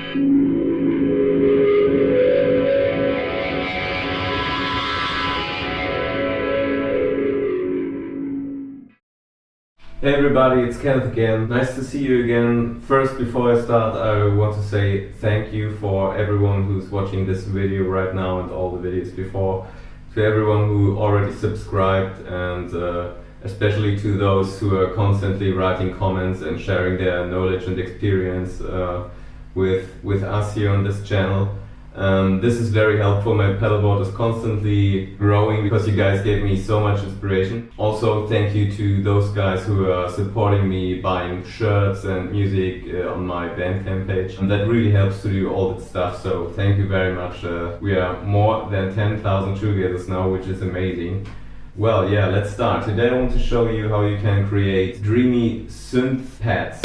Hey everybody, it's Kenneth again. Nice to see you again. First, before I start, I want to say thank you for everyone who's watching this video right now and all the videos before. To everyone who already subscribed, and especially to those who are constantly writing comments and sharing their knowledge and experience with us here on this channel. This is very helpful. My pedalboard is constantly growing because you guys gave me so much inspiration. Also, thank you to those guys who are supporting me buying shirts and music on my Bandcamp page. And that really helps to do all that stuff, so thank you very much. We are more than 10,000 shoegazers now, which is amazing. Well, yeah, let's start. Today I want to show you how you can create dreamy synth pads.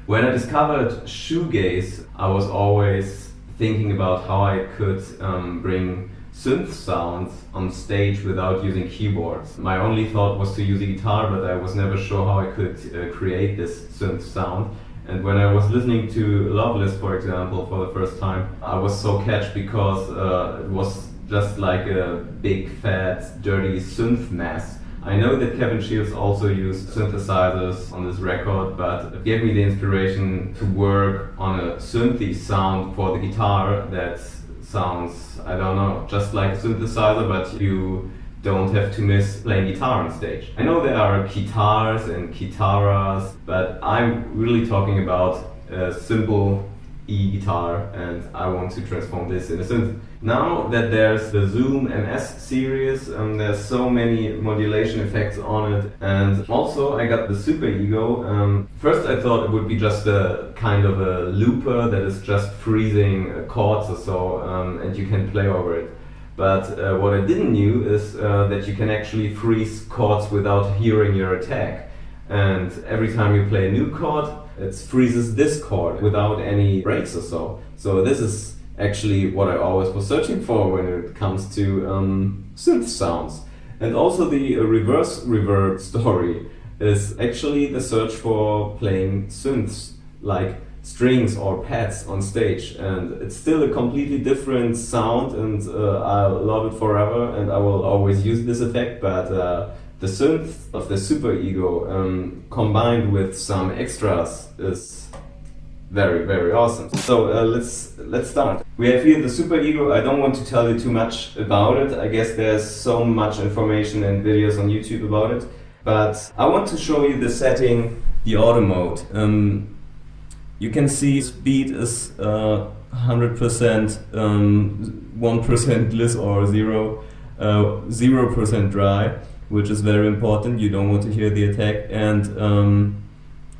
When I discovered Shoegaze, I was always thinking about how I could bring synth sounds on stage without using keyboards. My only thought was to use a guitar, but I was never sure how I could create this synth sound. And when I was listening to Loveless, for example, for the first time, I was so catched because it was just like a big, fat, dirty synth mess. I know that Kevin Shields also used synthesizers on this record, but it gave me the inspiration to work on a synthy sound for the guitar that sounds, I don't know, just like a synthesizer, but you don't have to miss playing guitar on stage. I know there are guitars and guitaras, but I'm really talking about a simple E-guitar, and I want to transform this in a synth. Now that there's the Zoom MS series, there's so many modulation effects on it, and also I got the Superego. First I thought it would be just a kind of a looper that is just freezing chords or so, and you can play over it. But what I didn't know is that you can actually freeze chords without hearing your attack. And every time you play a new chord, it freezes this chord without any breaks or so. So this is actually what I always was searching for when it comes to synth sounds. And also the reverse reverb story is actually the search for playing synths, like strings or pads on stage. And it's still a completely different sound, and I'll love it forever, and I will always use this effect, but the synth of the Superego combined with some extras is very, very awesome. So let's start. We have here the Superego. I don't want to tell you too much about it. I guess there's so much information and videos on YouTube about it. But I want to show you the setting, the auto mode. You can see speed is 100%, 1% bliss or 0% dry, which is very important. You don't want to hear the attack, and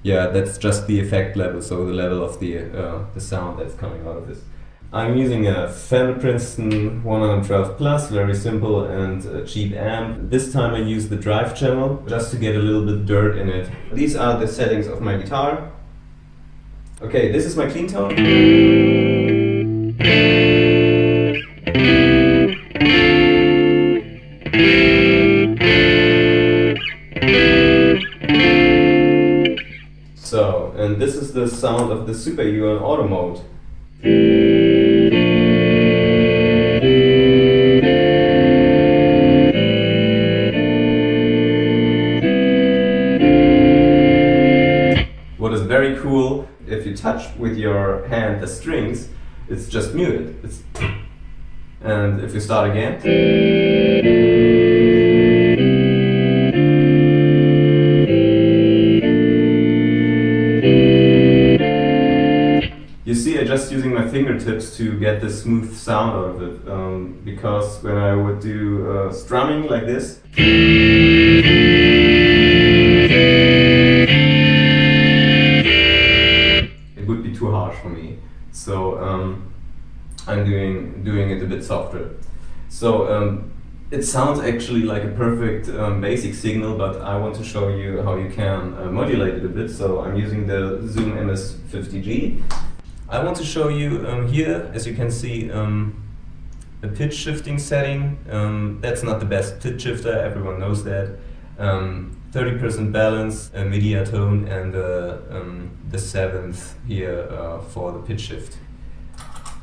yeah, that's just the effect level, so the level of the sound that's coming out of this. I'm using a Fender Princeton 112 Plus, very simple and cheap amp. This time I use the drive channel just to get a little bit dirt in it. These are the settings of my guitar. Okay, this is my clean tone. So, and this is the sound of the Superego in auto mode. What is very cool, if you touch with your hand the strings, it's just muted. And if you start again, you see, I'm just using my fingertips to get the smooth sound out of it, because when I would do strumming like this, it would be too harsh for me. So I'm doing it a bit softer. So it sounds actually like a perfect basic signal, but I want to show you how you can modulate it a bit. So I'm using the Zoom MS50G. I want to show you here, as you can see, a pitch shifting setting. That's not the best pitch shifter, everyone knows that. 30% balance, a media tone, and the 7th here for the pitch shift.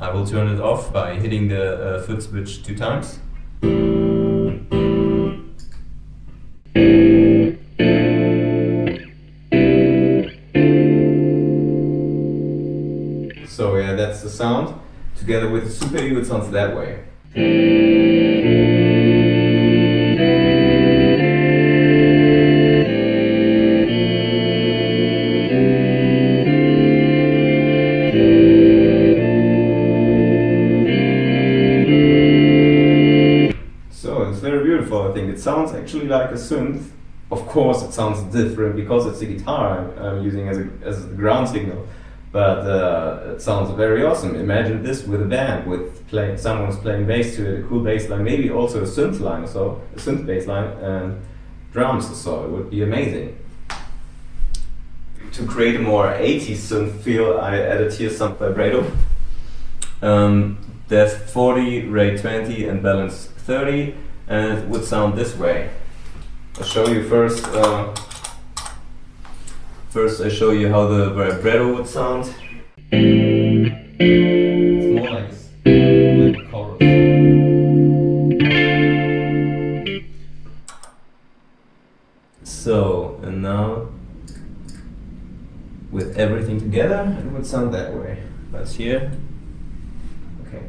I will turn it off by hitting the foot switch 2 times. So yeah, that's the sound. Together with the Superego, it sounds that way. So it's very beautiful, I think. It sounds actually like a synth. Of course it sounds different because it's a guitar I'm using as a ground signal. But it sounds very awesome. Imagine this with a band, with someone's playing bass to it, a cool bass line, maybe also a synth line, so a synth bass line and drums, so it would be amazing. To create a more 80s synth feel, I added here some vibrato. Depth 40, rate 20, and balance 30, and it would sound this way. I'll show you first. First I show you how the vibrato would sound. It's more like a chorus. So, and now with everything together it would sound that way. That's here. Okay.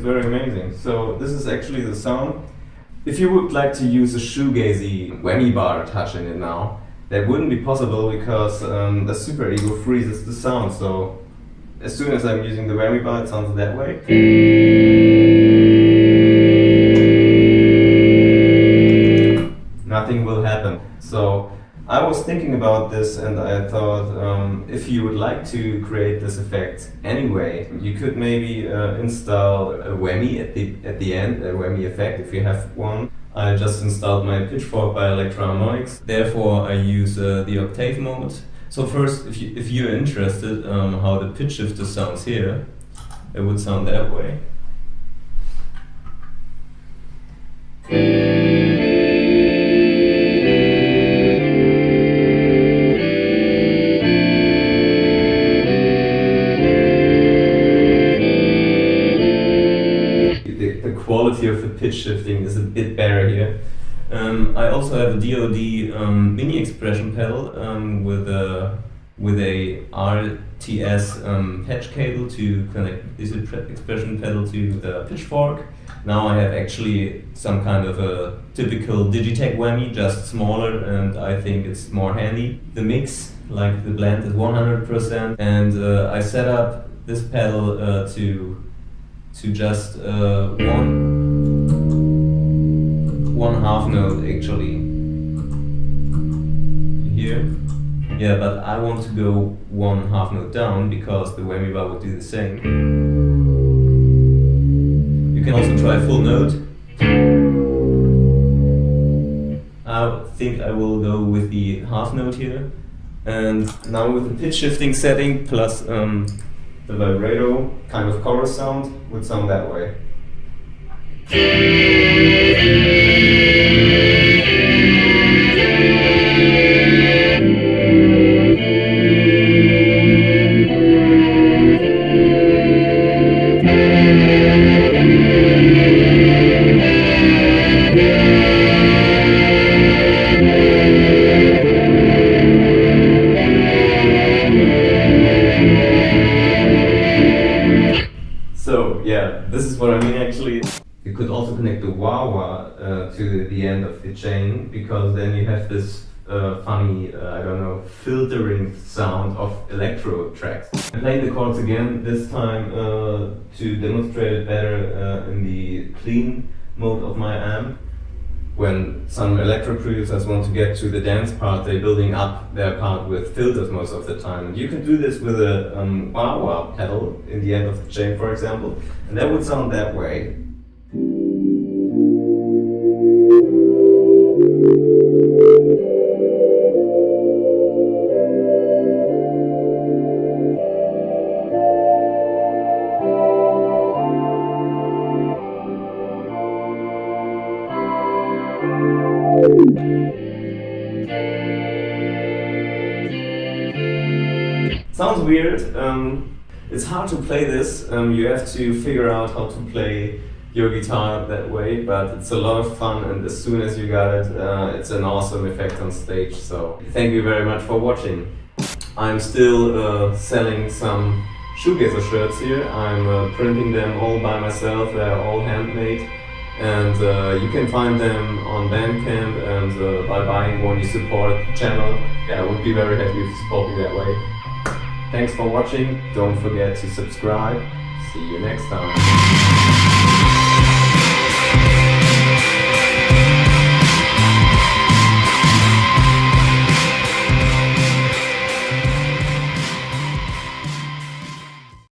Very amazing. So this is actually the sound. If you would like to use a shoegazy whammy bar touch in it now, that wouldn't be possible because the Superego freezes the sound. So as soon as I'm using the whammy bar, it sounds that way. Nothing will happen. So I was thinking about this and I thought if you would like to create this effect anyway, you could maybe install a whammy at the end, a whammy effect if you have one. I just installed my Pitchfork by Electro Harmonix. Therefore I use the octave mode. So first, if you're interested how the pitch shifter sounds here, it would sound that way. Quality of the pitch shifting is a bit better here. I also have a DoD mini expression pedal with a RTS patch cable to connect this expression pedal to the Pitchfork. Now I have actually some kind of a typical Digitech whammy, just smaller, and I think it's more handy. The mix, like the blend, is 100%, and I set up this pedal to just one half note actually here. Yeah, but I want to go one half note down because the whammy bar would do the same. You can also try full note. I think I will go with the half note here. And now with the pitch shifting setting plus the vibrato kind of chorus sound would sound that way. So yeah, this is what I mean actually. You could also connect the wah-wah to the end of the chain, because then you have this funny, I don't know, filtering sound of electro tracks. I'm playing the chords again, this time to demonstrate it better in the clean mode of my amp. when some electro producers want to get to the dance part, they're building up their part with filters most of the time. And you can do this with a wah-wah pedal in the end of the chain, for example, and that would sound that way. Sounds weird. It's hard to play this. You have to figure out how to play your guitar that way, but it's a lot of fun, and as soon as you got it, it's an awesome effect on stage. So thank you very much for watching. I'm still selling some Shoegazer shirts here. I'm printing them all by myself. They're all handmade. And you can find them on Bandcamp, and by buying one you support the channel. Yeah, I would be very happy if you support me that way. Thanks for watching, don't forget to subscribe. See you next time.